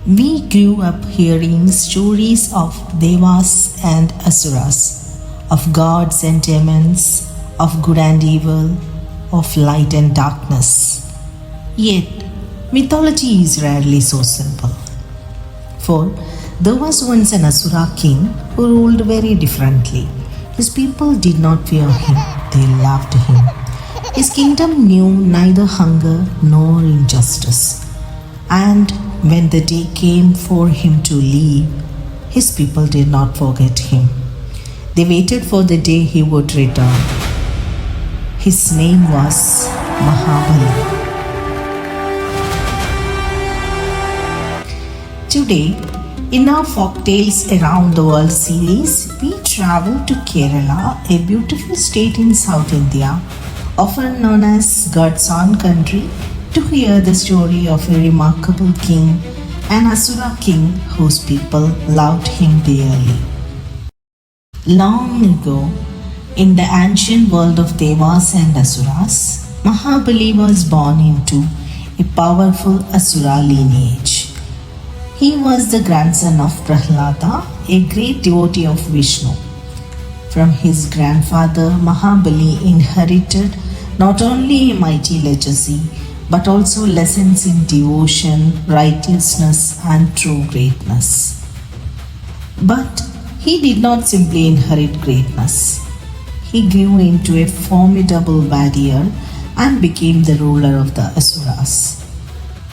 We grew up hearing stories of Devas and Asuras, of gods and demons, of good and evil, of light and darkness. Yet, mythology is rarely so simple. For there was once an Asura king who ruled very differently. His people did not fear him, they loved him. His kingdom knew neither hunger nor injustice. And when the day came for him to leave, his people did not forget him. They waited for the day he would return. His name was Mahabali. Today, in our Folktales Around the World series, we travel to Kerala, a beautiful state in South India, often known as God's own country, to hear the story of a remarkable king, an Asura king whose people loved him dearly. Long ago, in the ancient world of Devas and Asuras, Mahabali was born into a powerful Asura lineage. He was the grandson of Prahlada, a great devotee of Vishnu. From his grandfather, Mahabali inherited not only a mighty legacy, but also lessons in devotion, righteousness, and true greatness. But he did not simply inherit greatness. He grew into a formidable warrior and became the ruler of the Asuras.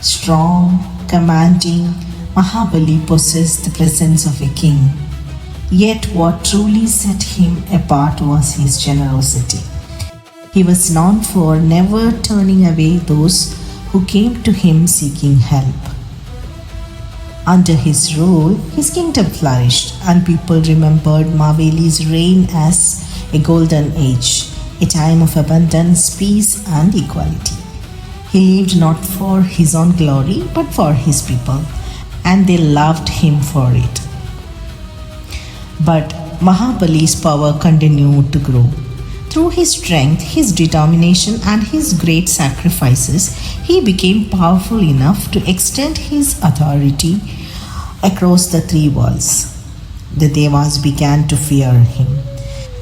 Strong, commanding, Mahabali possessed the presence of a king. Yet what truly set him apart was his generosity. He was known for never turning away those who came to him seeking help. Under his rule, his kingdom flourished, and people remembered Maveli's reign as a golden age, a time of abundance, peace, and equality. He lived not for his own glory, but for his people, and they loved him for it. But Mahabali's power continued to grow. Through his strength, his determination, and his great sacrifices, he became powerful enough to extend his authority across the three worlds. The Devas began to fear him.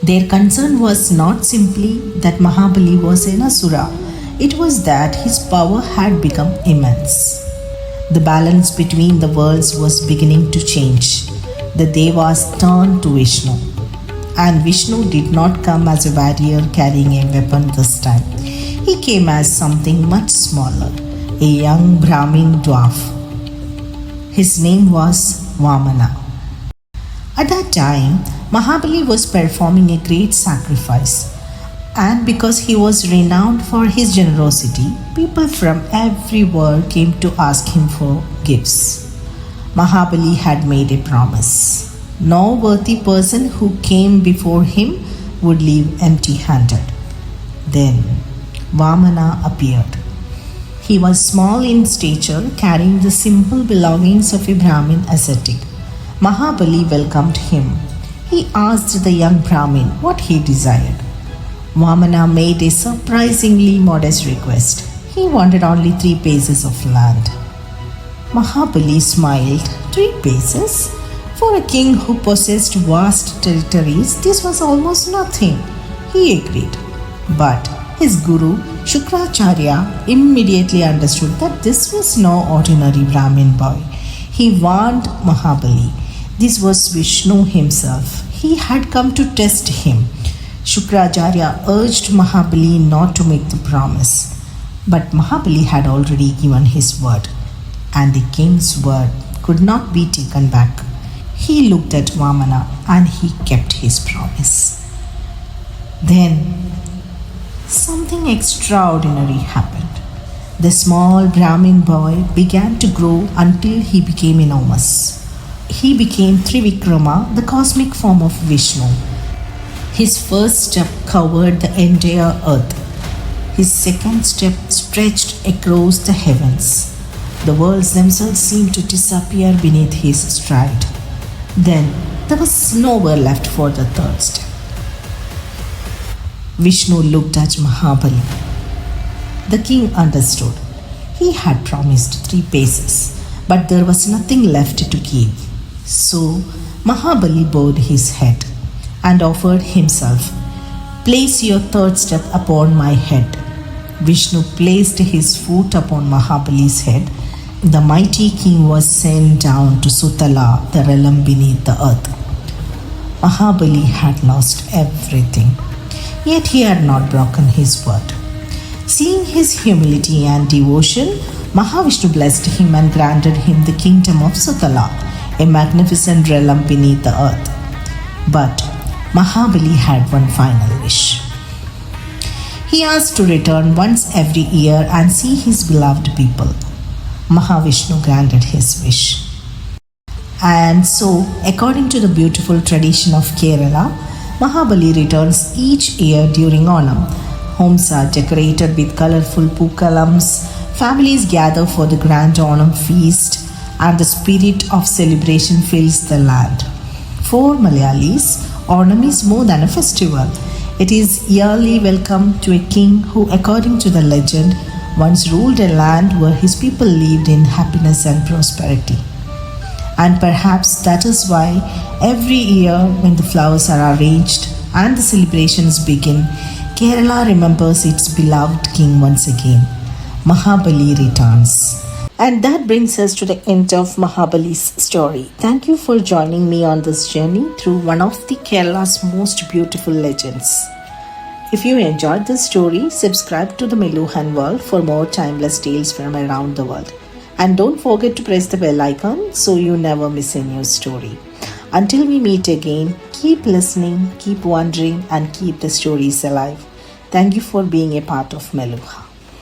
Their concern was not simply that Mahabali was an Asura, it was that his power had become immense. The balance between the worlds was beginning to change. The Devas turned to Vishnu. And Vishnu did not come as a warrior carrying a weapon this time. He came as something much smaller, a young Brahmin dwarf. His name was Vamana. At that time, Mahabali was performing a great sacrifice. And because he was renowned for his generosity, people from everywhere came to ask him for gifts. Mahabali had made a promise. No worthy person who came before him would leave empty-handed. Then Vamana appeared. He was small in stature, carrying the simple belongings of a Brahmin ascetic. Mahabali welcomed him. He asked the young Brahmin what he desired. Vamana made a surprisingly modest request. He wanted only 3 paces of land. Mahabali smiled. 3 paces? For a king who possessed vast territories, this was almost nothing. He agreed. But his guru, Shukracharya, immediately understood that this was no ordinary Brahmin boy. He warned Mahabali. This was Vishnu himself. He had come to test him. Shukracharya urged Mahabali not to make the promise. But Mahabali had already given his word, and the king's word could not be taken back. He looked at Vamana and he kept his promise. Then something extraordinary happened. The small Brahmin boy began to grow until he became enormous. He became Trivikrama, the cosmic form of Vishnu. His first step covered the entire earth. His second step stretched across the heavens. The worlds themselves seemed to disappear beneath his stride. Then there was nowhere left for the third step. Vishnu looked at Mahabali. The king understood. He had promised 3 paces, but there was nothing left to give. So Mahabali bowed his head and offered himself. Place your third step upon my head. Vishnu placed his foot upon Mahabali's head. The mighty king was sent down to Sutala, the realm beneath the earth. Mahabali had lost everything, yet he had not broken his word. Seeing his humility and devotion, Mahavishnu blessed him and granted him the kingdom of Sutala, a magnificent realm beneath the earth. But Mahabali had one final wish. He asked to return once every year and see his beloved people. Mahavishnu granted his wish. And so, according to the beautiful tradition of Kerala, Mahabali returns each year during Onam. Homes are decorated with colorful pookalams, families gather for the grand Onam feast, and the spirit of celebration fills the land. For Malayalis, Onam is more than a festival. It is yearly welcome to a king who, according to the legend, once ruled a land where his people lived in happiness and prosperity. And perhaps that is why every year when the flowers are arranged and the celebrations begin, Kerala remembers its beloved king once again. Mahabali returns. And that brings us to the end of Mahabali's story. Thank you for joining me on this journey through one of the Kerala's most beautiful legends. If you enjoyed this story, subscribe to the Meluhan World for more timeless tales from around the world. And don't forget to press the bell icon so you never miss a new story. Until we meet again, keep listening, keep wondering, and keep the stories alive. Thank you for being a part of Meluhan.